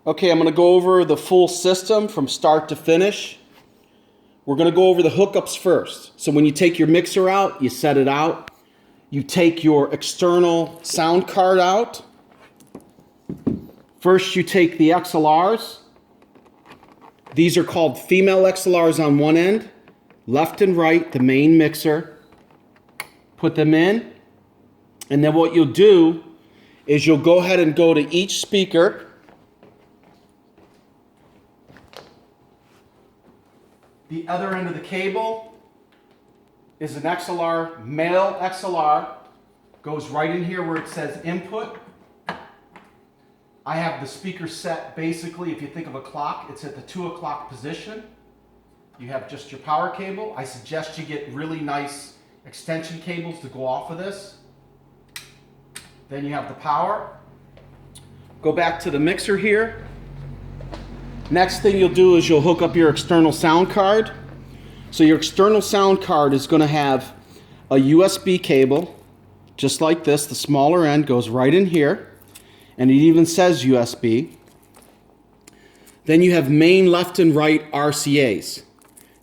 Okay, I'm going to go over the full system from start to finish. We're going to go over the hookups first. So when you take your mixer out, you set it out. You take your external sound card out. First, you take the XLRs. These are called female XLRs on one end, left and right, the main mixer. Put them in. And then what you'll do is you'll go ahead and go to each speaker. The other end of the cable is an XLR, male XLR. Goes right in here where it says input. I have the speaker set basically, if you think of a clock, it's at the 2 o'clock position. You have just your power cable. I suggest you get really nice extension cables to go off of this. Then you have the power. Go back to the mixer here. Next thing you'll do is you'll hook up your external sound card. So your external sound card is going to have a USB cable, just like this. The smaller end goes right in here, and it even says USB. Then you have main, left, and right RCAs.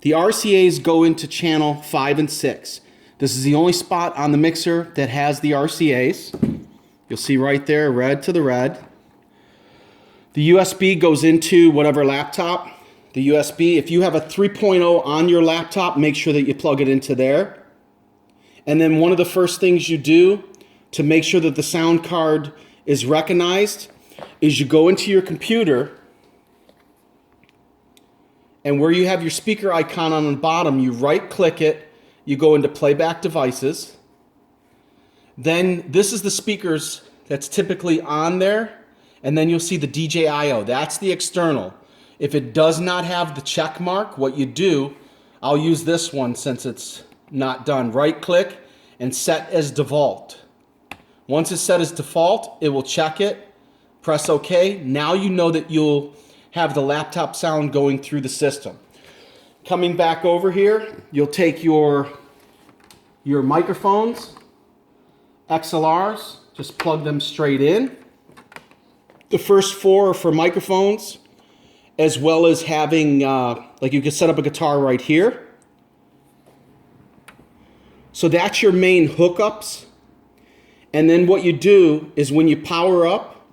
The RCAs go into channel 5 and 6. This is the only spot on the mixer that has the RCAs. You'll see right there, red to the red. The USB goes into whatever laptop. The USB, if you have a 3.0 on your laptop, make sure that you plug it into there. And then one of the first things you do to make sure that the sound card is recognized is you go into your computer, and where you have your speaker icon on the bottom, you right click it, you go into playback devices. Then this is the speakers that's typically on there. And then you'll see the DJIO. That's the external. If it does not have the check mark, what you do, I'll use this one since it's not done. Right click and set as default. Once it's set as default, it will check it. Press OK. Now you know that you'll have the laptop sound going through the system. Coming back over here, you'll take your microphones, XLRs, just plug them straight in. The first 4 are for microphones, as well as having, like you could set up a guitar right here. So that's your main hookups. And then what you do is when you power up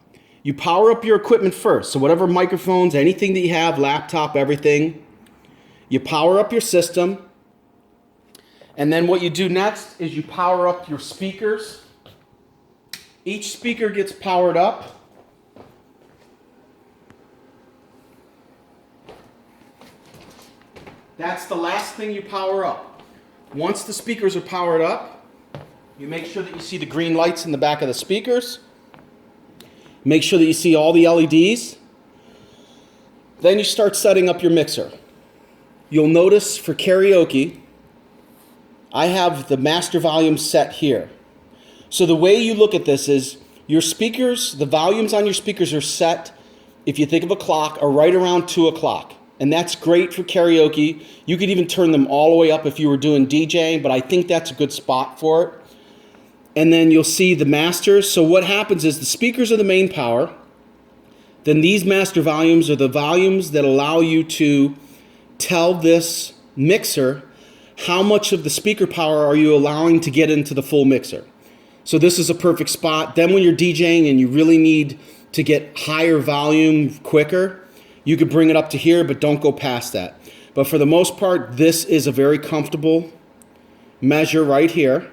your equipment first. So whatever microphones, anything that you have, laptop, everything, you power up your system. And then what you do next is you power up your speakers. Each speaker gets powered up. That's the last thing you power up. Once the speakers are powered up, you make sure that you see the green lights in the back of the speakers. Make sure that you see all the LEDs. Then you start setting up your mixer. You'll notice for karaoke, I have the master volume set here. So the way you look at this is your speakers, the volumes on your speakers are set, if you think of a clock, are right around 2 o'clock. And that's great for karaoke. You could even turn them all the way up if you were doing DJing, but I think that's a good spot for it. And then you'll see the masters. So what happens is the speakers are the main power. Then these master volumes are the volumes that allow you to tell this mixer how much of the speaker power are you allowing to get into the full mixer. So this is a perfect spot. Then when you're DJing and you really need to get higher volume quicker, you could bring it up to here, but don't go past that. But for the most part, this is a very comfortable measure right here.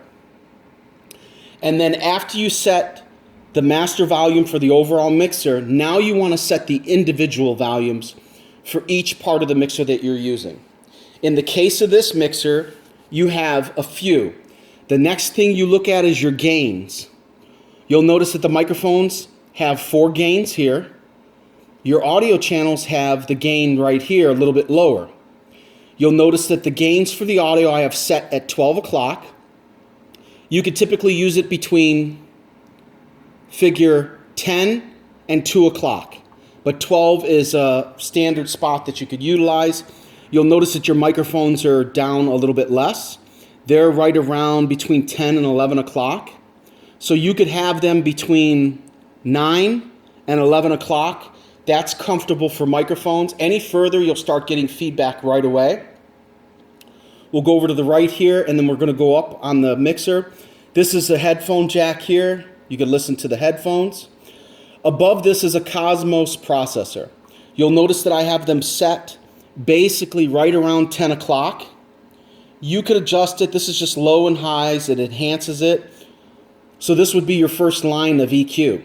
And then after you set the master volume for the overall mixer, now you want to set the individual volumes for each part of the mixer that you're using. In the case of this mixer, you have a few. The next thing you look at is your gains. You'll notice that the microphones have 4 gains here. Your audio channels have the gain right here a little bit lower. You'll notice that the gains for the audio I have set at 12 o'clock. You could typically use it between figure 10 and 2 o'clock. But 12 is a standard spot that you could utilize. You'll notice that your microphones are down a little bit less. They're right around between 10 and 11 o'clock. So you could have them between 9 and 11 o'clock. That's comfortable for microphones. Any further, you'll start getting feedback right away. We'll go over to the right here, and then we're going to go up on the mixer. This is a headphone jack here. You can listen to the headphones. Above this is a Cosmos processor. You'll notice that I have them set basically right around 10 o'clock. You could adjust it. This is just low and highs. It enhances it. So this would be your first line of EQ.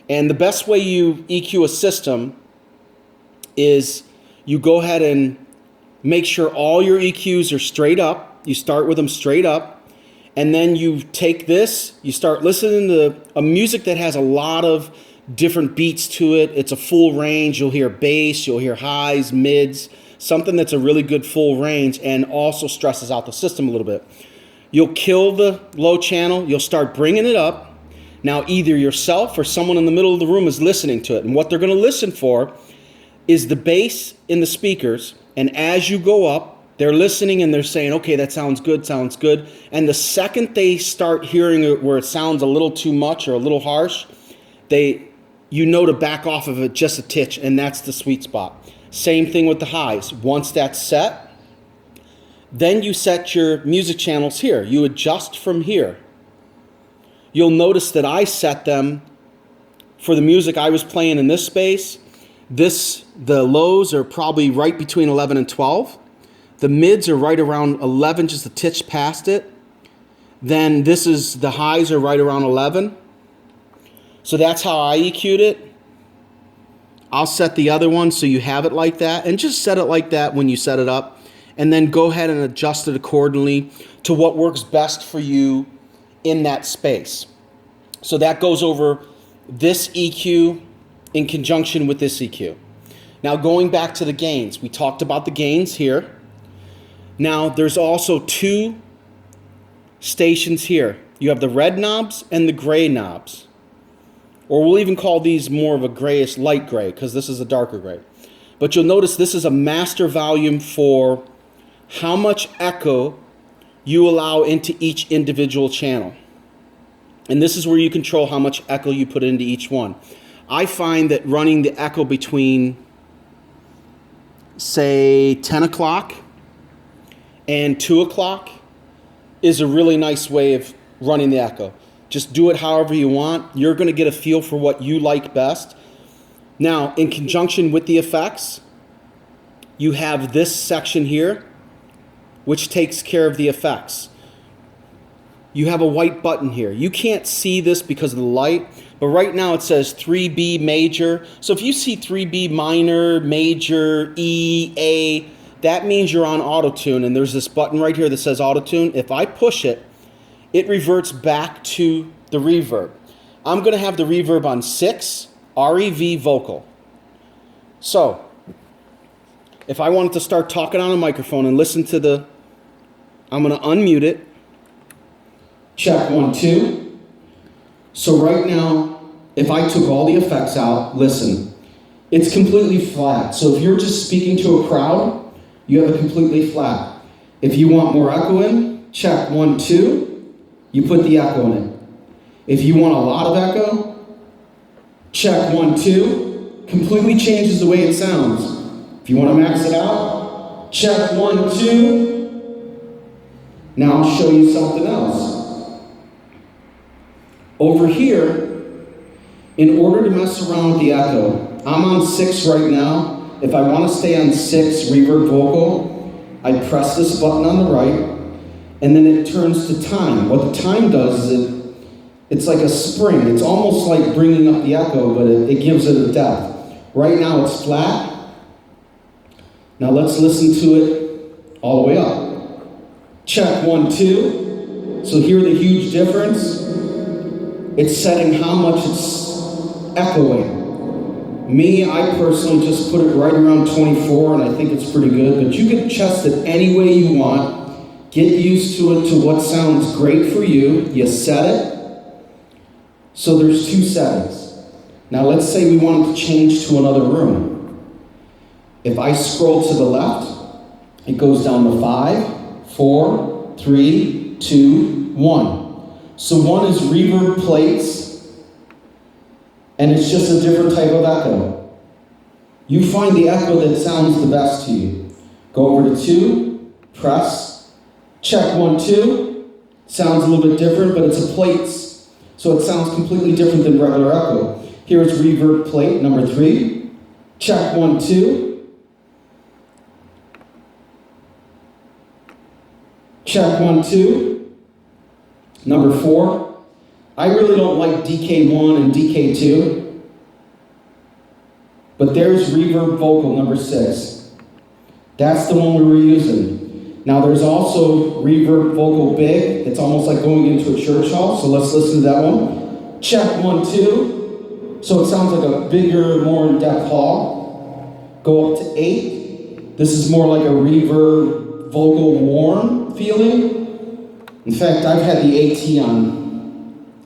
And the best way you EQ a system is you go ahead and make sure all your EQs are straight up. You start with them straight up. And then you take this, you start listening to a music that has a lot of different beats to it. It's a full range. You'll hear bass, you'll hear highs, mids, something that's a really good full range and also stresses out the system a little bit. You'll kill the low channel. You'll start bringing it up. Now, either yourself or someone in the middle of the room is listening to it. And what they're going to listen for is the bass in the speakers. And as you go up, they're listening and they're saying, okay, that sounds good, sounds good. And the second they start hearing it where it sounds a little too much or a little harsh, you know to back off of it just a titch, and that's the sweet spot. Same thing with the highs. Once that's set, then you set your music channels here. You adjust from here. You'll notice that I set them for the music I was playing in this space. The lows are probably right between 11 and 12. The mids are right around 11, just a titch past it. Then the highs are right around 11. So that's how I EQ'd it. I'll set the other one so you have it like that. And just set it like that when you set it up. And then go ahead and adjust it accordingly to what works best for you in that space. So that goes over this EQ in conjunction with this EQ. Now going back to the gains. We talked about the gains here. Now there's also two stations here. You have the red knobs and the gray knobs. Or we'll even call these more of a grayish light gray because this is a darker gray. But you'll notice this is a master volume for how much echo you allow into each individual channel. And this is where you control how much echo you put into each one. I find that running the echo between, say, 10 o'clock and 2 o'clock is a really nice way of running the echo. Just do it however you want. You're going to get a feel for what you like best. Now, in conjunction with the effects, you have this section here, which takes care of the effects. You have a white button here. You can't see this because of the light, but right now it says 3B major. So if you see 3B minor, major, E, A, that means you're on Autotune, and there's this button right here that says Autotune. If I push it, it reverts back to the reverb. I'm going to have the reverb on 6, REV vocal. So if I wanted to start talking on a microphone and listen to I'm going to unmute it. Check 1, 2. So right now, if I took all the effects out, listen, it's completely flat. So if you're just speaking to a crowd, you have it completely flat. If you want more echo in, check 1, 2, you put the echo in it. If you want a lot of echo, check 1, 2, completely changes the way it sounds. If you want to max it out, check 1, 2. Now I'll show you something else. Over here, in order to mess around with the echo, I'm on 6 right now. If I want to stay on 6 reverb vocal, I press this button on the right, and then it turns to time. What the time does is it's like a spring. It's almost like bringing up the echo, but it gives it a depth. Right now it's flat. Now let's listen to it all the way up. Check 1, 2. So hear the huge difference. It's setting how much it's echoing. Me, I personally just put it right around 24, and I think it's pretty good, but you can adjust it any way you want. Get used to it, to what sounds great for you. You set it. So there's 2 settings. Now let's say we wanted to change to another room. If I scroll to the left, it goes down to 5, 4, 3, 2, 1. 2, 1. So 1 is reverb plates. 2 and it's just a different type of echo. You find the echo that sounds the best to you. Go over to 2, press, check 1, 2. Sounds a little bit different, but it's a plates, so it sounds completely different than regular echo. Here's reverb plate number 3. Check 1, 2. Check 1, 2. Number 4. I really don't like DK1 and DK2, but there's reverb vocal number 6. That's the one we were using. Now there's also reverb vocal big. It's almost like going into a church hall, so let's listen to that one. Check 1, 2. So it sounds like a bigger, more in-depth hall. Go up to 8. This is more like a reverb vocal warm feeling. In fact, I've had the AT on.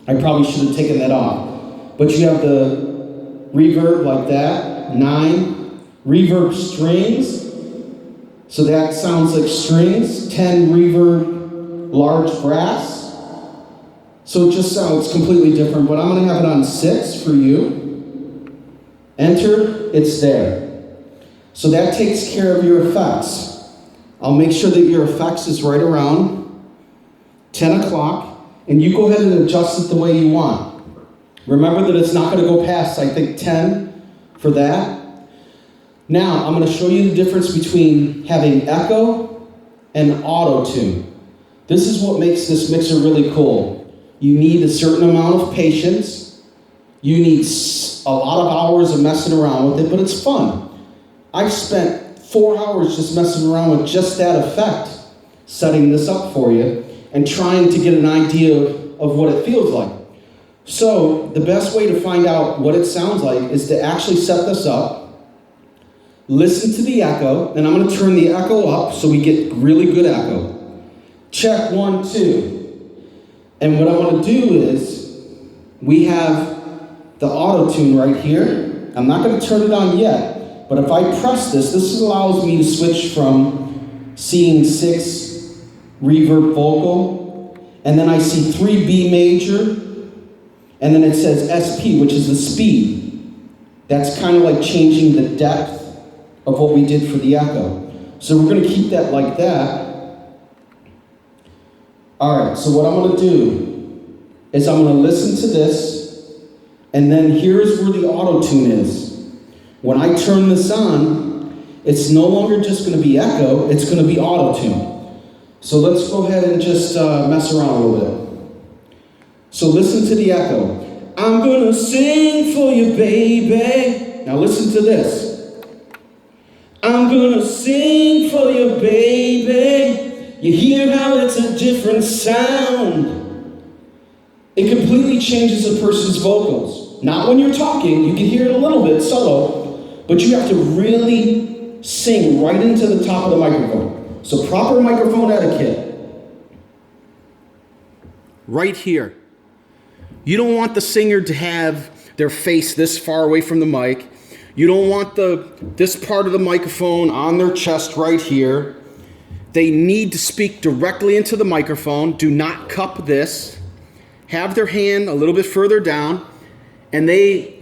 I probably should have taken that off. But you have the reverb like that, 9. Reverb strings, so that sounds like strings. 10 reverb large brass. So it just sounds completely different, but I'm gonna have it on 6 for you. Enter, it's there. So that takes care of your effects. I'll make sure that your effects is right around 10 o'clock. And you go ahead and adjust it the way you want. Remember that it's not going to go past, I think, 10 for that. Now, I'm going to show you the difference between having echo and auto-tune. This is what makes this mixer really cool. You need a certain amount of patience. You need a lot of hours of messing around with it, but it's fun. I've spent 4 hours just messing around with just that effect, setting this up for you, and trying to get an idea of what it feels like. So the best way to find out what it sounds like is to actually set this up, listen to the echo, and I'm going to turn the echo up so we get really good echo. Check 1, 2. And what I want to do is, we have the auto-tune right here. I'm not going to turn it on yet, but if I press this allows me to switch from seeing 6 reverb vocal, and then I see 3 B major, and then it says SP, which is the speed. That's kind of like changing the depth of what we did for the echo. So we're going to keep that like that. All right, so what I'm going to do is I'm going to listen to this, and then here's where the auto-tune is. When I turn this on, it's no longer just going to be echo, it's going to be auto-tune. So let's go ahead and just mess around a little bit. So listen to the echo. I'm gonna sing for you, baby. Now listen to this. I'm gonna sing for you, baby. You hear how it's a different sound. It completely changes a person's vocals. Not when you're talking, you can hear it a little bit subtle, but you have to really sing right into the top of the microphone. So proper microphone etiquette. Right here. You don't want the singer to have their face this far away from the mic. You don't want this part of the microphone on their chest right here. They need to speak directly into the microphone. Do not cup this. Have their hand a little bit further down. And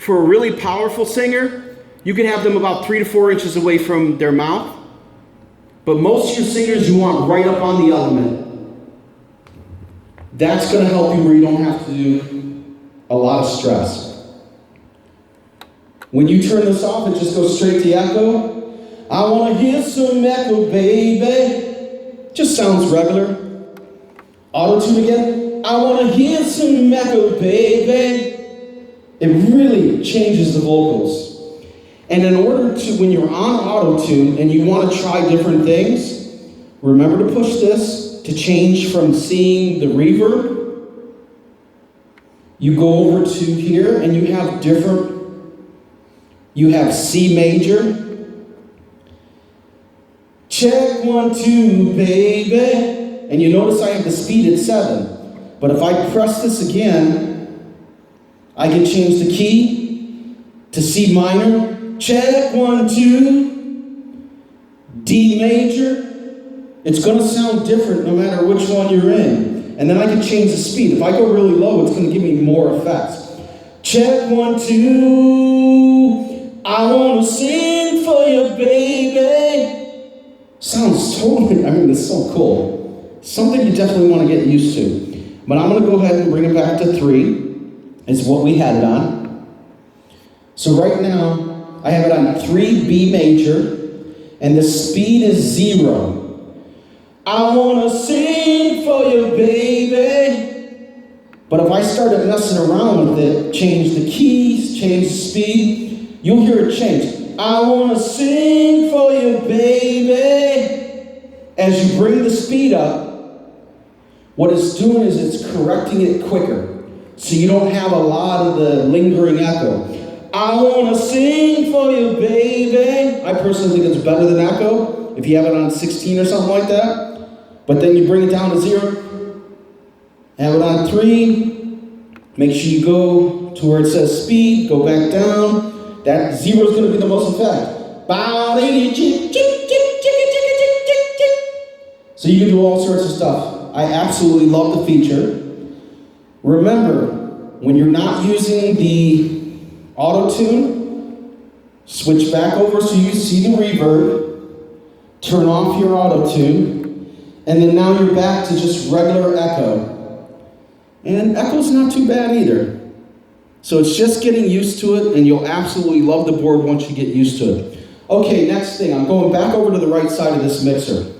for a really powerful singer, you can have them about 3 to 4 inches away from their mouth. But most of your singers you want right up on the element. That's going to help you where you don't have to do a lot of stress. When you turn this off, it just goes straight to echo. I want to hear some echo, baby. Just sounds regular. Auto-tune again. I want to hear some echo, baby. It really changes the vocals. And in order to, when you're on auto-tune and you want to try different things, remember to push this to change from seeing the reverb. You go over to here and you have you have C major. Check 1, 2, baby. And you notice I have the speed at 7. But if I press this again, I can change the key to C minor. Check 1, 2, D major. It's going to sound different no matter which one you're in. And then I can change the speed. If I go really low, it's going to give me more effects. Check 1, 2. I wanna sing for you, baby. Sounds totally, it's so cool. Something you definitely want to get used to. But I'm gonna go ahead and bring it back to 3. Is what we had it on. So right now, I have it on 3 B major, and the speed is 0. I wanna sing for you, baby. But if I started messing around with it, change the keys, change the speed, you'll hear it change. I wanna sing for you, baby. As you bring the speed up, what it's doing is it's correcting it quicker. So you don't have a lot of the lingering echo. I wanna sing for you, baby. I personally think it's better than echo, if you have it on 16 or something like that. But then you bring it down to 0. Have it on 3, make sure you go to where it says speed, go back down. That 0 is going to be the most effect. So you can do all sorts of stuff. I absolutely love the feature. Remember, when you're not using the Autotune, switch back over so you can see the reverb, turn off your Autotune, and then now you're back to just regular echo. And echo's not too bad either. So it's just getting used to it, and you'll absolutely love the board once you get used to it. Okay, next thing, I'm going back over to the right side of this mixer.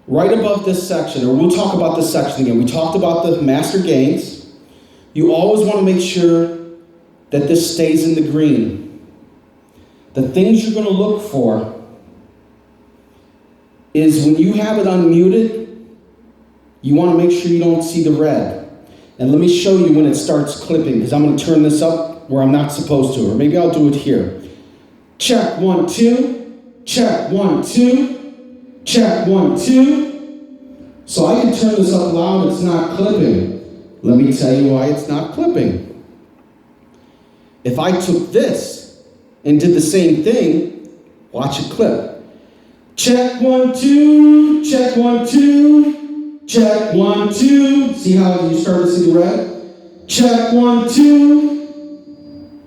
Right above this section, or we'll talk about this section again. We talked about the master gains. You always want to make sure that this stays in the green. The things you're going to look for is when you have it unmuted, you want to make sure you don't see the red. And let me show you when it starts clipping, because I'm going to turn this up where I'm not supposed to, or maybe I'll do it here. Check 1, 2, check 1, 2, check 1, 2. So I can turn this up loud, it's not clipping. Let me tell you why it's not clipping. If I took this and did the same thing, watch it clip. Check 1, 2, check 1, 2. Check 1, 2. See how you start to see the red? Check 1, 2.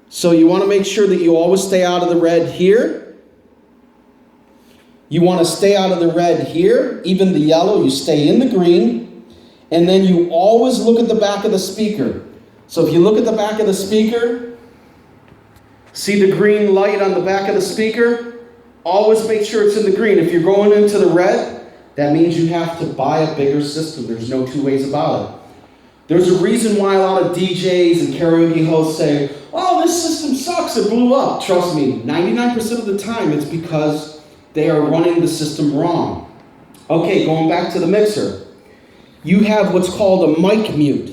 So you want to make sure that you always stay out of the red here. You want to stay out of the red here. Even the yellow, you stay in the green. And then you always look at the back of the speaker. So if you look at the back of the speaker, see the green light on the back of the speaker? Always make sure it's in the green. If you're going into the red, that means you have to buy a bigger system. There's no two ways about it. There's a reason why a lot of DJs and karaoke hosts say, oh, this system sucks, it blew up. Trust me, 99% of the time it's because they are running the system wrong. Okay, going back to the mixer. You have what's called a mic mute.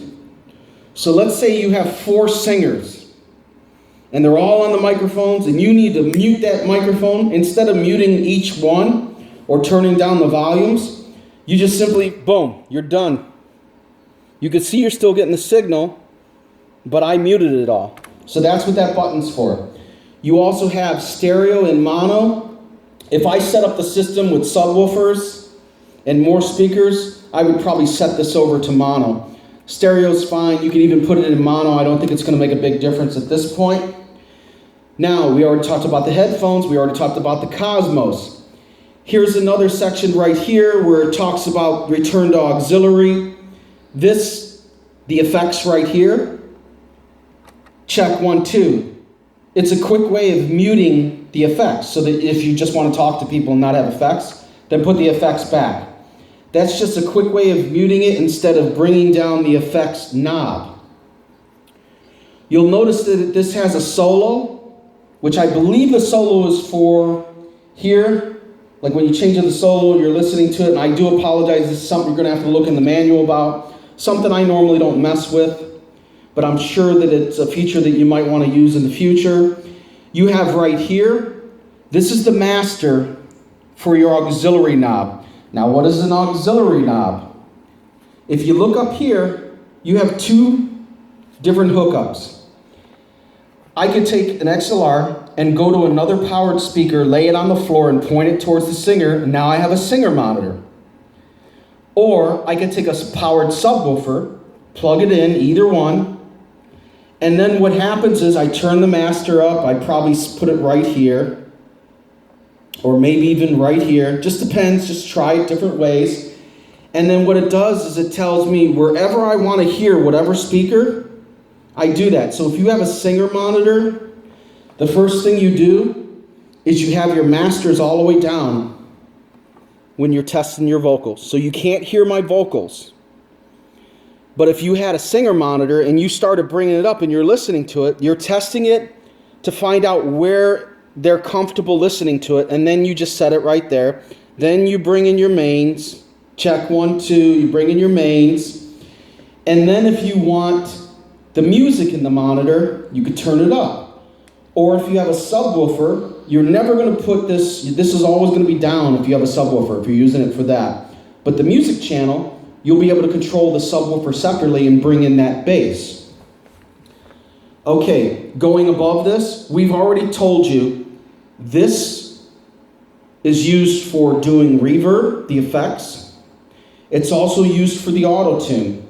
So let's say you have 4 singers. And they're all on the microphones, and you need to mute that microphone. Instead of muting each one or turning down the volumes, you just simply, boom, you're done. You can see you're still getting the signal, but I muted it all. So that's what that button's for. You also have stereo and mono. If I set up the system with subwoofers and more speakers, I would probably set this over to mono. Stereo's fine. You can even put it in mono. I don't think it's going to make a big difference at this point. Now, we already talked about the headphones. We already talked about the Cosmos. Here's another section right here where it talks about return to auxiliary. The effects right here. Check 1, 2. It's a quick way of muting the effects, so that if you just want to talk to people and not have effects, then put the effects back. That's just a quick way of muting it instead of bringing down the effects knob. You'll notice that this has a solo, which I believe the solo is for here. Like when you change to the solo, you're listening to it, and I do apologize, this is something you're going to have to look in the manual about. Something I normally don't mess with, but I'm sure that it's a feature that you might want to use in the future. You have right here, this is the master for your auxiliary knob. Now, what is an auxiliary knob? If you look up here, you have 2 different hookups. I could take an XLR and go to another powered speaker, lay it on the floor, and point it towards the singer, and now I have a singer monitor. Or I could take a powered subwoofer, plug it in, either one, and then what happens is I turn the master up. I probably put it right here, or maybe even right here. Just depends, just try it different ways. And then what it does is it tells me wherever I want to hear whatever speaker, I do that. So if you have a Singer monitor, the first thing you do is you have your masters all the way down when you're testing your vocals. So you can't hear my vocals. But if you had a Singer monitor and you started bringing it up and you're listening to it, you're testing it to find out where they're comfortable listening to it, and then you just set it right there. Then you bring in your mains, check 1, 2, you bring in your mains, and then if you want the music in the monitor, you could turn it up. Or if you have a subwoofer, you're never going to put this is always going to be down if you have a subwoofer, if you're using it for that. But the music channel, you'll be able to control the subwoofer separately and bring in that bass. Okay, going above this, we've already told you this is used for doing reverb, the effects. It's also used for the Autotune.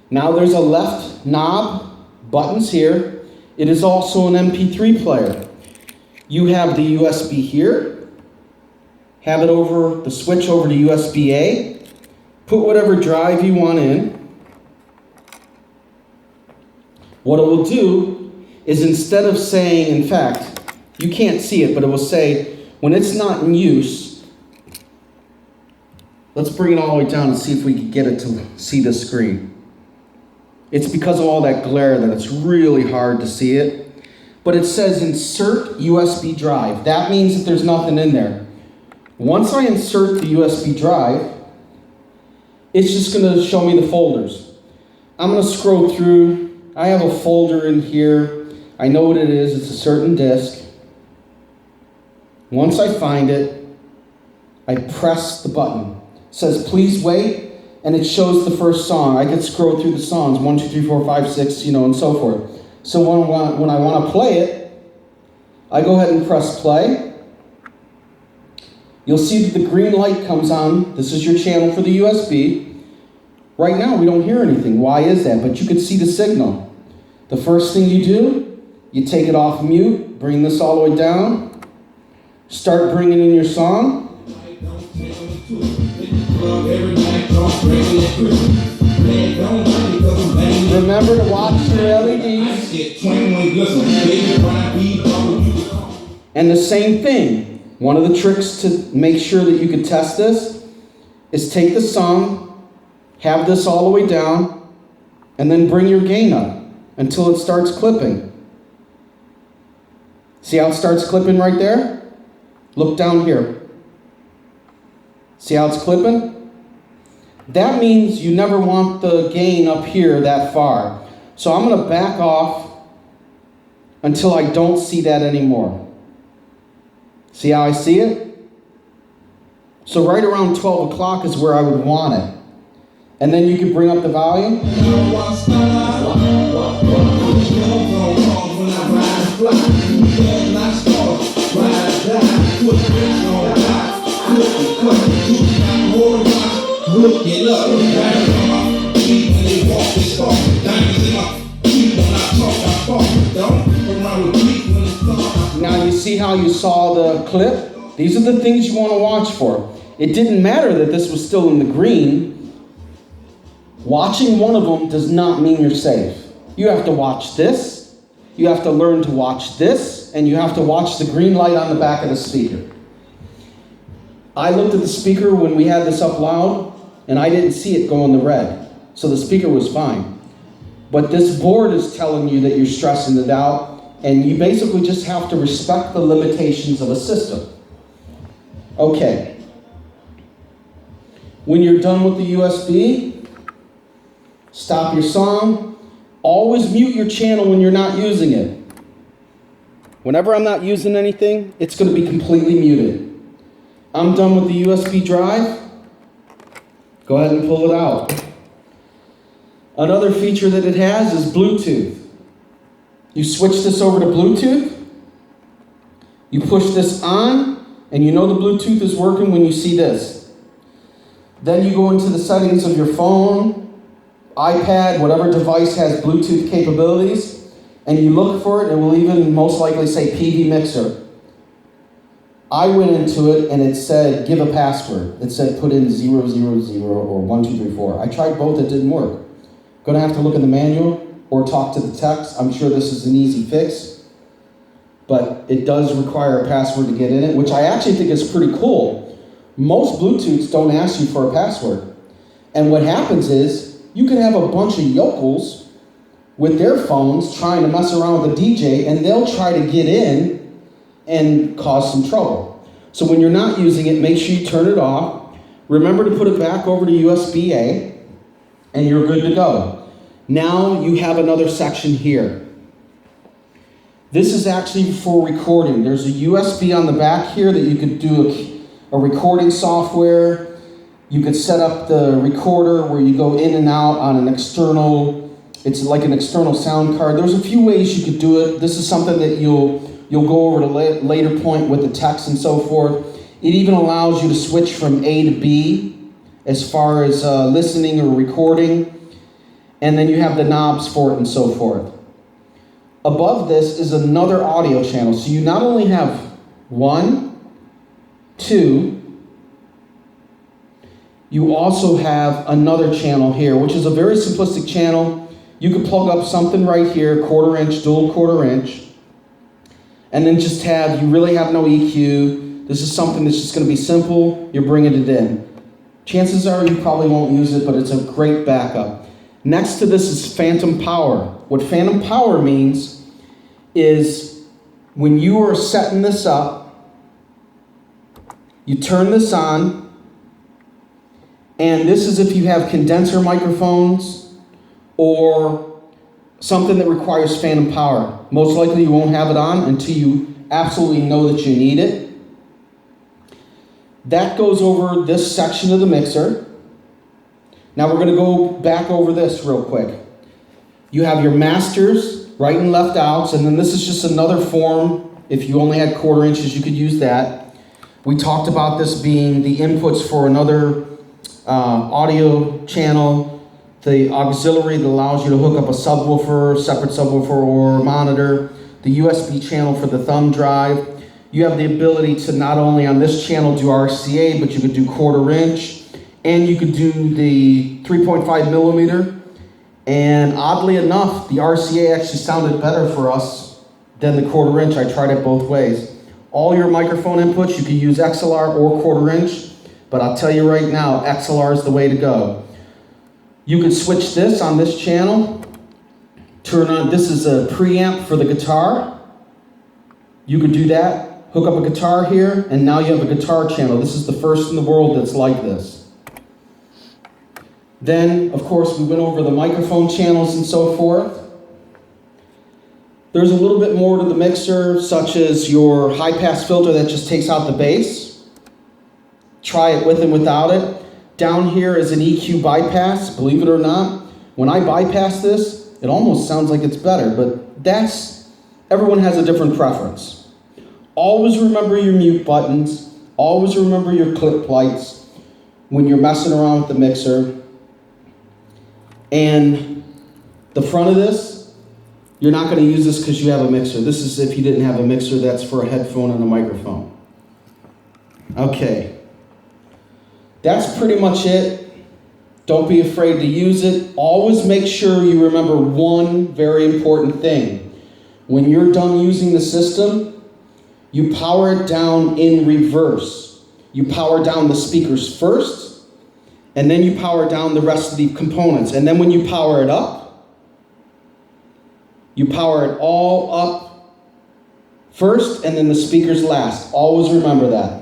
Now there's a left knob, buttons here. It is also an MP3 player. You have the USB here. Have it over, the switch over to USB-A. Put whatever drive you want in. What it will do is instead of saying, in fact, you can't see it, but it will say, when it's not in use, let's bring it all the way down and see if we can get it to see the screen. It's because of all that glare that it's really hard to see it. But it says insert USB drive. That means that there's nothing in there. Once I insert the USB drive, it's just going to show me the folders. I'm going to scroll through. I have a folder in here. I know what it is. It's a certain disc. Once I find it, I press the button. It says, please wait, and it shows the first song. I can scroll through the songs, 1, 2, 3, 4, 5, 6, and so forth. So when I want to play it, I go ahead and press play. You'll see that the green light comes on. This is your channel for the USB. Right now, we don't hear anything. Why is that? But you can see the signal. The first thing you do, you take it off mute, bring this all the way down, start bringing in your song. Remember to watch your LEDs. And the same thing. One of the tricks to make sure that you can test this is take the song, have this all the way down, and then bring your gain up until it starts clipping. See how it starts clipping right there? Look down here. See how it's clipping? That means you never want the gain up here that far. So I'm going to back off until I don't see that anymore. See how I see it? So right around 12 o'clock is where I would want it. And then you can bring up the volume. Now you see how you saw the clip? These are the things you want to watch for. It didn't matter that this was still in the green. Watching one of them does not mean you're safe. You have to watch this, you have to learn to watch this, and you have to watch the green light on the back of the speaker. I looked at the speaker when we had this up loud, and I didn't see it go in the red. So the speaker was fine. But this board is telling you that you're stressing it out, and you basically just have to respect the limitations of a system. Okay. When you're done with the USB, stop your song. Always mute your channel when you're not using it. Whenever I'm not using anything, it's going to be completely muted. I'm done with the USB drive. Go ahead and pull it out. Another feature that it has is Bluetooth. You switch this over to Bluetooth. You push this on, and you know the Bluetooth is working when you see this. Then you go into the settings of your phone, iPad, whatever device has Bluetooth capabilities, and you look for it. It will even most likely say Peavey Mixer. I went into it and it said, give a password. It said put in 000 or 1234. I tried both, it didn't work. Gonna have to look in the manual or talk to the techs. I'm sure this is an easy fix, but it does require a password to get in it, which I actually think is pretty cool. Most Bluetooths don't ask you for a password. And what happens is, you can have a bunch of yokels with their phones trying to mess around with the DJ, and they'll try to get in and cause some trouble. So when you're not using it, make sure you turn it off. Remember to put it back over to USB-A, and you're good to go. Now you have another section here. This is actually for recording. There's a USB on the back here that you could do a recording software. You could set up the recorder where you go in and out on an external, it's like an external sound card. There's a few ways you could do it. This is something that you'll go over to later point with the text and so forth. It even allows you to switch from A to B as far as listening or recording. And then you have the knobs for it and so forth. Above this is another audio channel. So you not only have 1, 2, you also have another channel here, which is a very simplistic channel. You could plug up something right here, 1/4 inch, dual 1/4 inch, and then just have, you really have no EQ. This is something that's just gonna be simple. You're bringing it in. Chances are you probably won't use it, but it's a great backup. Next to this is phantom power. What phantom power means is when you are setting this up, you turn this on, and this is if you have condenser microphones or something that requires phantom power. Most likely you won't have it on until you absolutely know that you need it. That goes over this section of the mixer. Now we're gonna go back over this real quick. You have your masters, right and left outs, and then this is just another form. If you only had 1/4 inches, you could use that. We talked about this being the inputs for another audio channel, the auxiliary that allows you to hook up a subwoofer, separate subwoofer or monitor, the USB channel for the thumb drive. You have the ability to not only on this channel do RCA, but you could do 1/4 inch, and you could do the 3.5 millimeter. And oddly enough, the RCA actually sounded better for us than the 1/4 inch. I tried it both ways. All your microphone inputs, you can use XLR or 1/4 inch, but I'll tell you right now, XLR is the way to go. You could switch this on this channel, turn on, this is a preamp for the guitar. You could do that, hook up a guitar here, and now you have a guitar channel. This is the first in the world that's like this. Then, of course, we went over the microphone channels and so forth. There's a little bit more to the mixer, such as your high-pass filter that just takes out the bass. Try it with and without it. Down here is an EQ bypass, believe it or not. When I bypass this, it almost sounds like it's better, but everyone has a different preference. Always remember your mute buttons. Always remember your clip lights when you're messing around with the mixer. And the front of this, you're not going to use this because you have a mixer. This is if you didn't have a mixer, that's for a headphone and a microphone. Okay. That's pretty much it. Don't be afraid to use it. Always make sure you remember one very important thing. When you're done using the system, you power it down in reverse. You power down the speakers first, and then you power down the rest of the components. And then when you power it up, you power it all up first, and then the speakers last. Always remember that.